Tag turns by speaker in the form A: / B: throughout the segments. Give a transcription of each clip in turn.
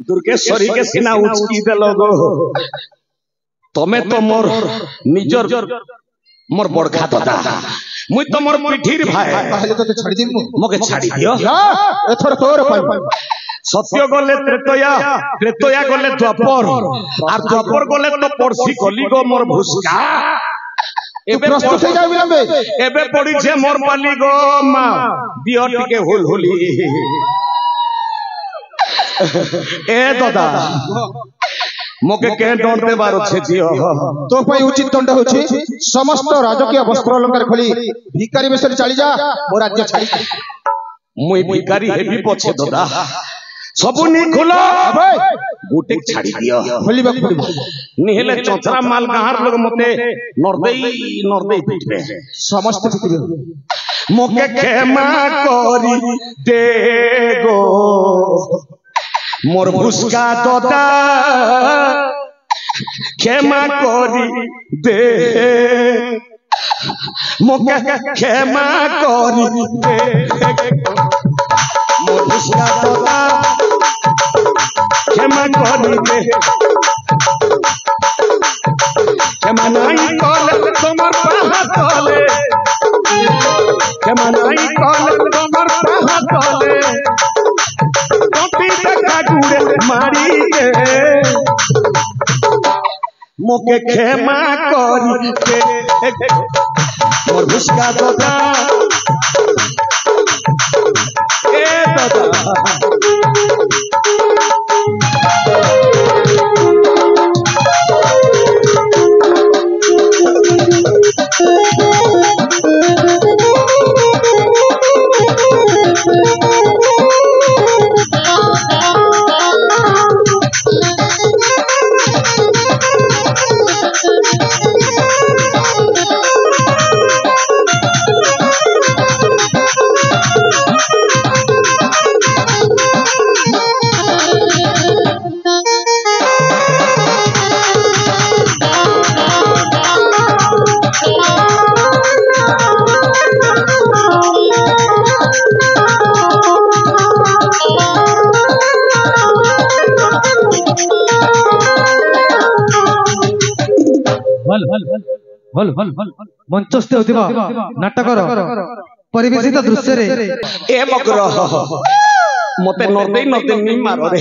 A: दुर्गेश्वरी के सीना उचकी देलो गो तमे तो मोर निजर मोर बड़खा दादा मुई तो मोर पिठीर भाई
B: पहले तो छाड़ी दी
A: मगे छाड़ी दियो
B: एथर तोर पाई
A: सत्य गले त्रेतया गले द्वापर और द्वापर गले तो परसी गली गो मोर भुसका एबे
B: प्रस्तुत हो जाय विलंबे
A: एबे पड़ी छे मोर पाली गो मा दियो टिके हुलहुली ए दादा मोके के दंड देबार छे दियो
B: तो पई उचित दंड होछि समस्त राजकीय वस्त्र अलंकार खोली भिखारी बेसर चली जा मो राज्य छाड़ी
A: मुई भिखारी हेबी पछे दादा सबु नी खुलो गुटे छाड़ी दियो
B: खोलिबा पड़िबो
A: निहेले चोचरा माल गाहर लोग मते नरदेई पिटबे
B: समस्त पिटबे
A: मोके क्षमा करी दे गो मोर भुसका दादा क्षमा करी दे मोके क्षमा करी दे मोर भुसका दादा क्षमा करी दे क्षमा नहीं कले तुम्हार पाहा तले क्षमा नहीं कले तुम्हार पाहा तले मारी मोके क्षमा करी दे मोर भुसका दादा ए दादा
B: मंचस्थ होतिबा नाटकर परिवेशित दृश्य रे
A: ए मग्र मते नर्दे नी मारो रे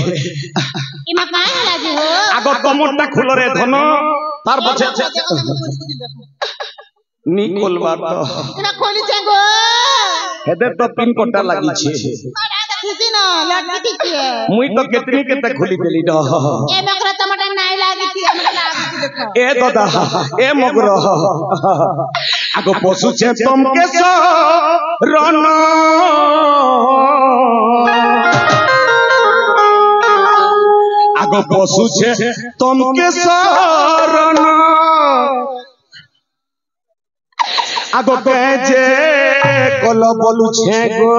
C: इमा काहे लागी हो
A: आगो कमरटा खुलो रे धन तार पछे नी खोलबार तो
C: इना खोली छेगो
A: हेदे तो पिन कोटा लागी छे
C: किसी न लटकी ठीक है
A: मुई तो केतनी केते खोली देली द
C: ए मग्र टमाटर नाही लागी थी हमरा लागी थी देखो
A: ए दादा ए मग्र आगो पशु छे तुम के सो रन आगो पशु छे तुम के सो रन आगो के जे कल बोलु छे गो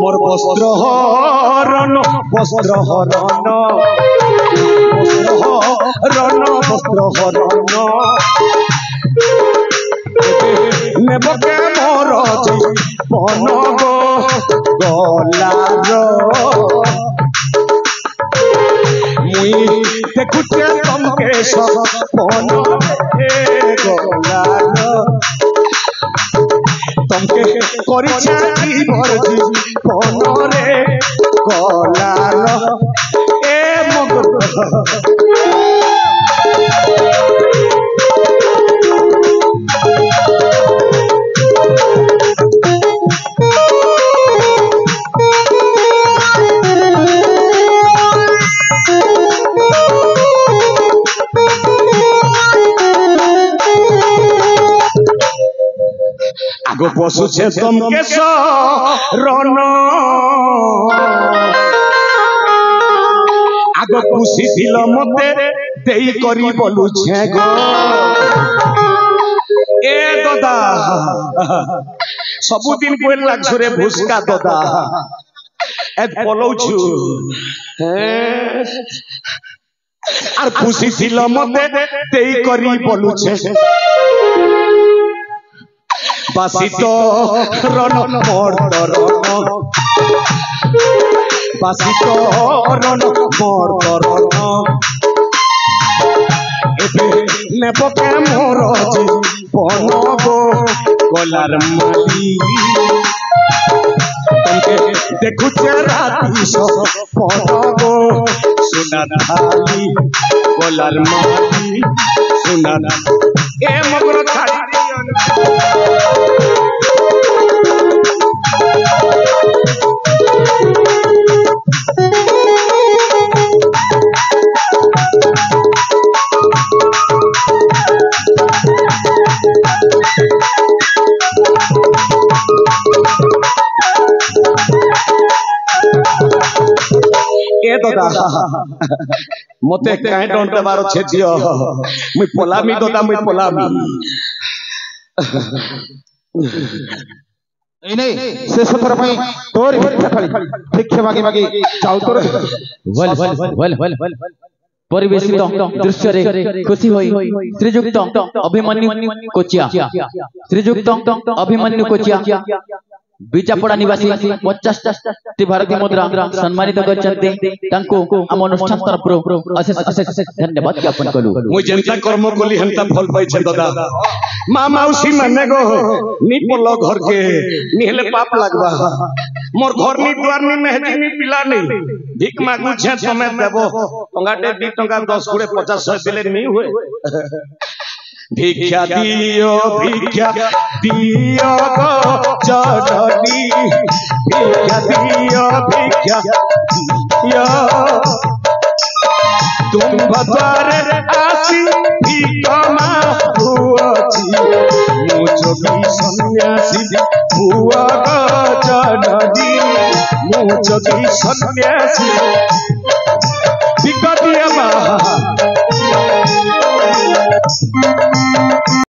A: मोर वस्त्र हरण वस्त्र हरण वस्त्र हरण नेबके मोर जीवन गो गलार मुई देखुचे तमके सपन गलार तमके करिछा की भरजी कोनरे गलार ए मगर आगो पशु छे तुम के रन आगो खुशी दिल मते देई करी बोलु छे गो ए दादा सबु दिन कोन लागछु रे भुसका दादा ए बोलौ छु आर खुशी दिल मते देई करी बोलु छे बासी तो रन मर्द रन বাসি করন মোর করন এবে নেবকে মোর জীবন গো গলার মালি তমকে দেখুছে রাতি সপন গো সোনা ধালি গলার মালি সোনা এ মগর ছাড়ি দিও না দাদা মতে কাই ডন্ট দেবার আছে ঝিও মুই পলামি দাদা মুই পলামি
B: এই নাই শেষ থর পাই তোর ভিক্ষা থালি ভিক্ষা মাগি মাগি যাও তোর
D: परिवेशित दृश्य रे खुशी होई श्रीजुक्त अभिमन्यु कोचिया श्रीजुक्त अभिमन्यु कोचिया बीजापड़ा निवासी 50 भारतीय मुद्रा सम्मानित करछन्ते तांको हम अनुष्ठान तरफ अशेष धन्यवाद ज्ञापन करू
A: मुई जनता कर्म कोली हंता फल पाइ छे दादा मा माउसी माने गो नी पलो घर के निहले पाप लागबा मोर घर नी द्वार नी मेहदी नी पिला नी भीख मागु छे समय देबो टंगाटे 2 टंका 10 गुड़े 50 100 दिले नी हुए भिक्षा दियो गो जननी भिक्षा दियो तुम भद्वारे आसी भिक्षा मागुअछि मु जोगी सन्यासी हुआ गो जननी मु जोगी सन्यासी